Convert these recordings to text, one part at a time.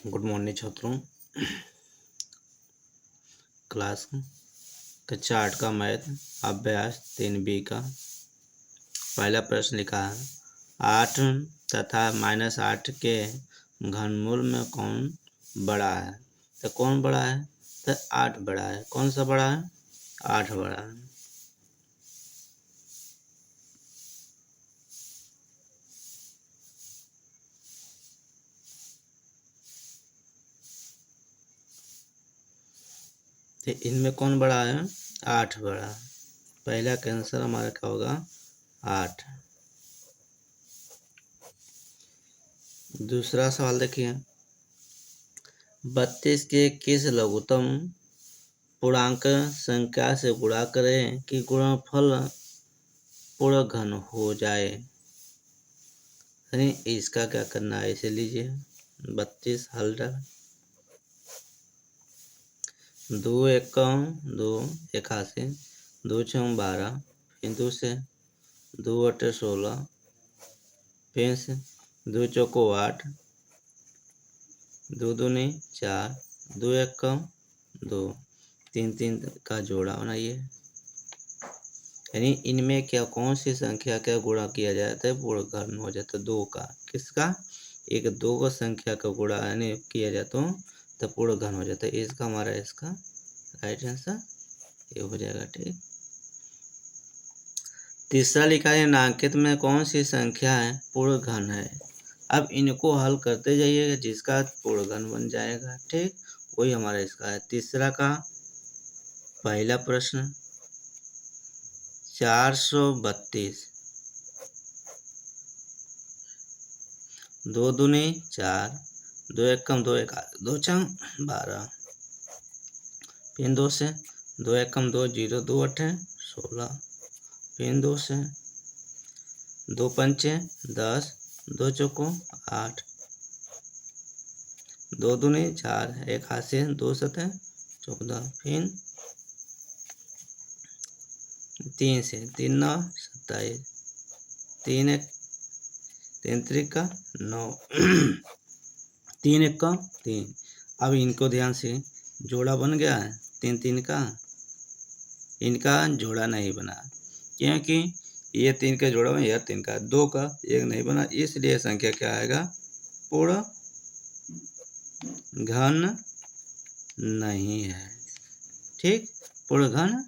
Good morning छात्रों। Class कक्षा 8 का मैथ अभ्यास 3B का पहला प्रश्न लिखा है 8 तथा -8 के घनमूल में कौन बड़ा है। तो कौन बड़ा है? तो 8 बड़ा है। कौन सा बड़ा है? 8 बड़ा है। तो इनमें कौन बड़ा है? 8 बड़ा है। पहला का आंसर हमारा क्या होगा? 8। दूसरा सवाल देखिए 32 के किस लघुत्तम पूर्णांक संख्या से गुणा करें कि गुणनफल पूर्ण घन हो जाए। इसका क्या करना है, इसे लीजिए 32 हल डाल 2 एकम 2 81 2 छः 12 फिर 2 से 2 अठे 16 फिर से 2 चौको 8 2 दूनी 4 2 एकम 2 3 3 का जोड़ा बनाइए। यानी इनमें क्या कौन सी संख्या का गुणा किया जाता है पूर्ण घन हो जाता है? 2 का। किसका? एक 2 का संख्या का गुणा यानी किया जाता तो पूर्ण घन हो जाता है। इसका हमारा इसका राइट आंसर ये हो जाएगा। ठीक। तीसरा लिखा है निम्नलिखित में कौन सी संख्या है पूर्ण घन है। अब इनको हल करते जाइएगा जिसका पूर्ण घन बन जाएगा। ठीक, वही हमारा इसका है। तीसरा का पहला प्रश्न 432 2 दूनी 4 2 एकम 2 2 छः 12 फिर 2 से 2 एकम 2 0 2 अठे 16 फिर 2 से 2 पंचे 10 2 चौको 8 2 दूनी 4 1 हाथ से 2 सतह 14 फिर 3 से 3 9 27 3 1 3 त्रिका 9 3 1 का 3। अब इनको ध्यान से जोड़ा बन गया है 3 3 का। इनका जोड़ा नहीं बना क्योंकि ये 3 का जोड़ा बना, यह 3 का 2 का 1 नहीं बना, इसलिए संख्या क्या आएगा? पूर्ण घन नहीं है। ठीक, पूर्ण घन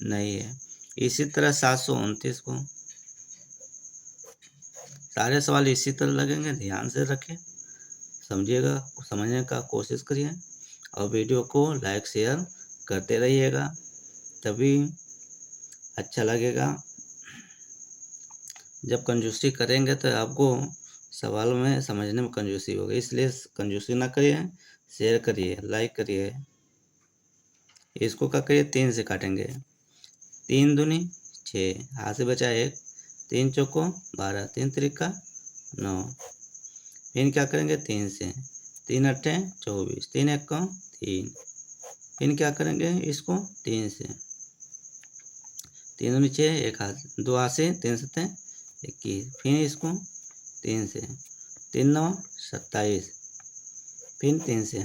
नहीं है। इसी तरह 729 को सारे सवाल इसी तरह लगेंगे। ध्यान से रखें, समझिएगा, समझने का कोशिश करिए और वीडियो को लाइक शेयर करते रहिएगा, तभी अच्छा लगेगा। जब कंजूसी करेंगे तो आपको सवाल में समझने में कंजूसी होगी, इसलिए कंजूसी ना करिए, शेयर करिए, लाइक करिए। इसको क्या करिए? 3 से काटेंगे 3 दूनी 6 हाथ से बचा 1 3 चौको 12 3 त्रिका 9 फिर क्या करेंगे? 3 से 3 अट्ठे 24 3 एक का 3 फिर क्या करेंगे? इसको 3 से 3 दूनी 6 1 हाथ 2 हाथ से 3 सत्ते 21 फिर इसको 3 से 3 9 27 फिर 3 से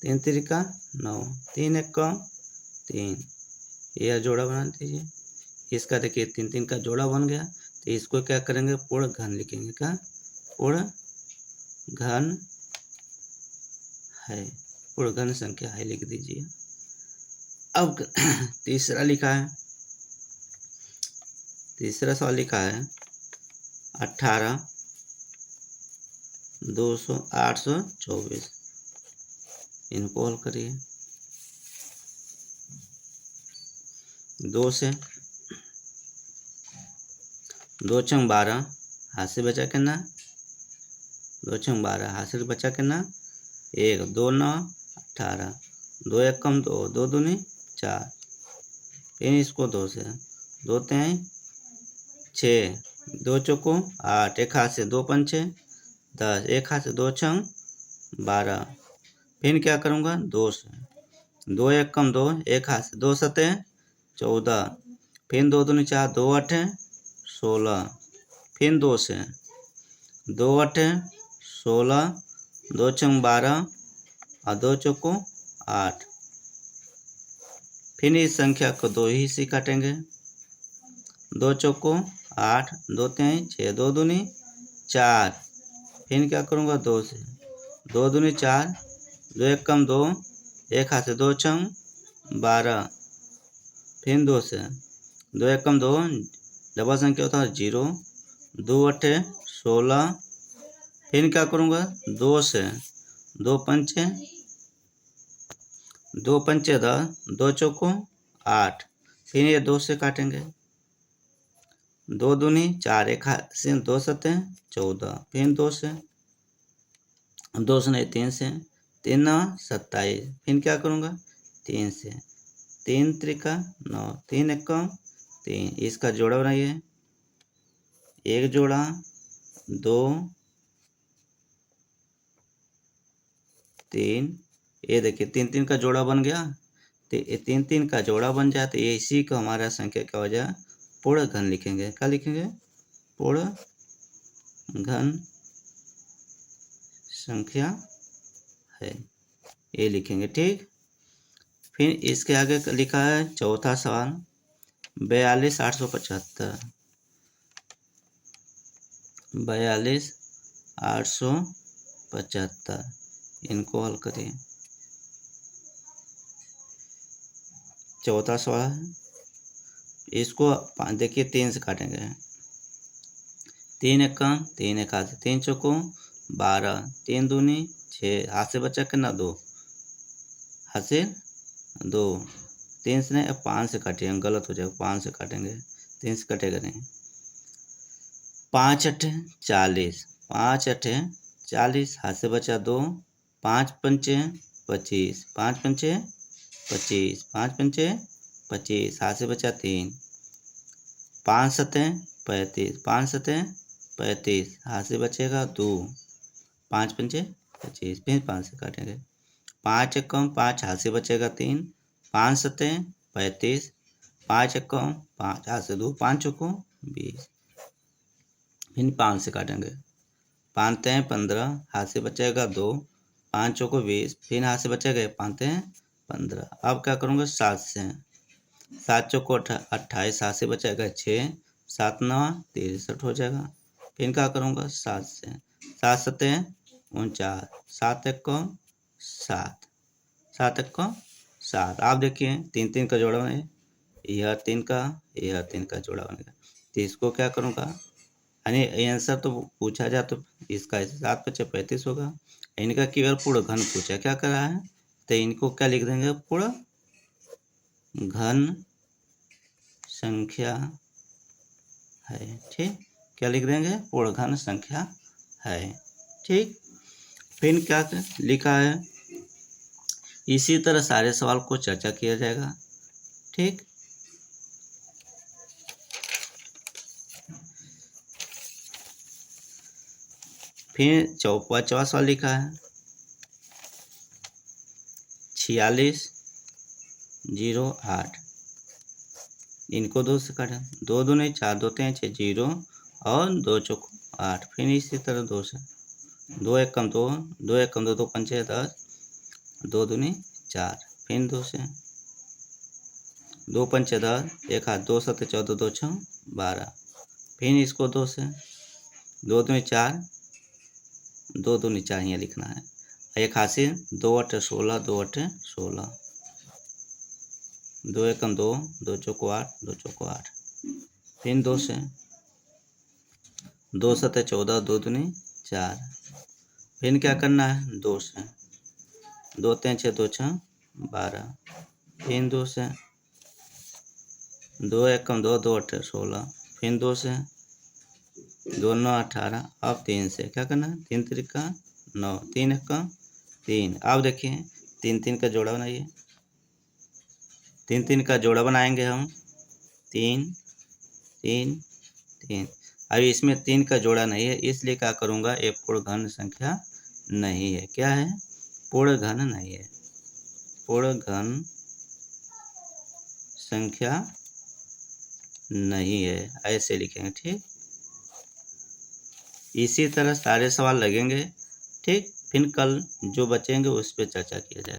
3 त्रिका 9 3 एक का 3। यह जोड़ा बना दीजिए। इसका देखिए 3 3 का जोड़ा बन गया, तो इसको क्या करेंगे? पूर्ण घन लिखेंगे। क्या? पूर्ण घन है, पूर्ण घन संख्या है लिख दीजिए। अब तीसरा लिखा है, तीसरा सवाल लिखा है 18 200 824। इनको हल करिए। 2 से 2 छंग 12 हाथ से बचा के ना 2 छंग 12 हाथ से बचा के ना 1 2 9 18 2 एक कम 2 2 दूनी 4 फिर इसको 2 से 2 तें 6 2 चौको 8 एक हाथ से 2 पंचे 10 एक हाथ से 2 छंग 12 फिर क्या करूँगा? 2 से 2 एक कम 2 एक हाथ से 2 सतह 14 फिर 2 दूनी 4 2 अठे 16 फिर 2 से 2 अठे 16 2 छंग 12 और 2 चौको 8। फिर इस संख्या को 2 ही से काटेंगे। 2 चौको 8, 2 तेई 6, 2 दूनी 4। फिर क्या करूँगा 2 से, 2 दूनी 4, 2 एक कम 2, एक हाथ से 2 छंग 12। फिर 2 से, 2 एक कम 2, डबल संख्या होता है 0, 2 अठे 16। फिर क्या करूँगा 2 से, 2 पंचे 10, 2 चौको 8। फिर ये 2 से काटेंगे। 2 दूनी 4, एक हाथ से 2 सते 14। फिर 2 से, 2 से नहीं 3 से, 3 9 27। फिर क्या करूँगा 3 से, 3 त्रिका 9, 3 एक 3। इसका जोड़ा बनाइए। 1 जोड़ा 2 3। ये देखिए 3 3 का जोड़ा बन गया। तो ये 3 3 का जोड़ा बन जाए तो ये इसी को हमारा संख्या क्या हो जाए, पूर्ण घन लिखेंगे। क्या लिखेंगे, पूर्ण घन संख्या है, ये लिखेंगे। ठीक। फिर इसके आगे लिखा है चौथा सवाल, 42 875। 42 875 इनको हल करिए। चौथा सवाल है, इसको देखिए 3 से काटेंगे। 3 एक कम 3, एक हाथ से 3 चौको 12, 3 दूनी 6, हाथ से बचा कितना 2, हाथ से 2। 3 से नहीं, 5 से काटिए, गलत हो जाएगा, 5 से काटेंगे, 3 से कटेगा नहीं। 5 अठे 40, 5 अठे 40, हाथ से बचा 2, 5 पंचे 25, 5 पंचे 25, 5 पंचे 25, हाथ से बचा 3, 5 सते 35, 5 सते 35, हाथ से बचेगा 2, 5 पंचे 25। फिर 5 से काटेंगे। 5 एक कम 5, हाथ से बचेगा 3, 5 सते 35, 5 एक कम 5, हाथ से 2, 5 चौको 20। फिर 5 से काटेंगे। 5 तें 15, हाथ से बचेगा 2, 5 चौको 20। फिर हाथ से बचेगा 5 तें 15। अब क्या करूँगा 7 से, 7 चौको 28, हाथ से बचेगा 6, 7 9 63 हो जाएगा। फिर क्या करूँगा 7 से, 7 सते 49, 7 एक को 7, 7 एक को 7। आप देखिए 3 3 का जोड़ा बने, यह 3 का, यह 3 का जोड़ा बन गया। तो इसको क्या करूँगा, यानी आंसर तो पूछा जाए तो इसका 7 पचे 35 होगा। इनका केवल पूर्ण घन पूछा, क्या कर रहा है, तो इनको क्या लिख देंगे, पूर्ण घन संख्या है। ठीक, क्या लिख देंगे, पूर्ण घन संख्या है। ठीक। फिर क्या लिखा है, इसी तरह सारे सवाल को चर्चा किया जाएगा। ठीक। फिर 54वां सवाल लिखा है, 46 08। इनको 2 से काटें, 2 दूनी 4, 2 तें 6 0 और 2 चौको 8। फिर इसी तरह 2 से, 2 एक कम 2, 2 एक कम 2, 2 पंचे 10, 2 दूनी 4। फिर 2 से, 2 पंचे 10, एक हाथ 2 सते 14, 2 छः 12। फिर इसको 2 से, 2 दूनी 4, 2 दूनी 4 यहाँ लिखना है। एक हाथ से 2 अठे 16, 2 अठे 16, 2 एकम 2, 2 चौको 8, 2 चौको 8। फिर 2 से, 2 सते 14, 2 दूनी 4। फिर क्या करना है 2 से, 2 तें 6, 2 छः 12। फिर 2 से, 2 एकम 2, 2 अठे 16। फिर 2 से, 2 9 18। अब 3 से क्या करना है, 3 त्रिका 9, 3 एकम 3। अब देखिए 3 3 का जोड़ा बनाइए। 3 3 का जोड़ा बनाएंगे हम, 3 3 3। अभी इसमें 3 का जोड़ा नहीं है, इसलिए क्या करूँगा, ये पूर्ण घन संख्या नहीं है। क्या है, पूर्ण घन नहीं है, पूर्ण घन संख्या नहीं है, ऐसे लिखेंगे। ठीक। इसी तरह सारे सवाल लगेंगे। ठीक। फिर कल जो बचेंगे उस पे चर्चा किया जाएगा।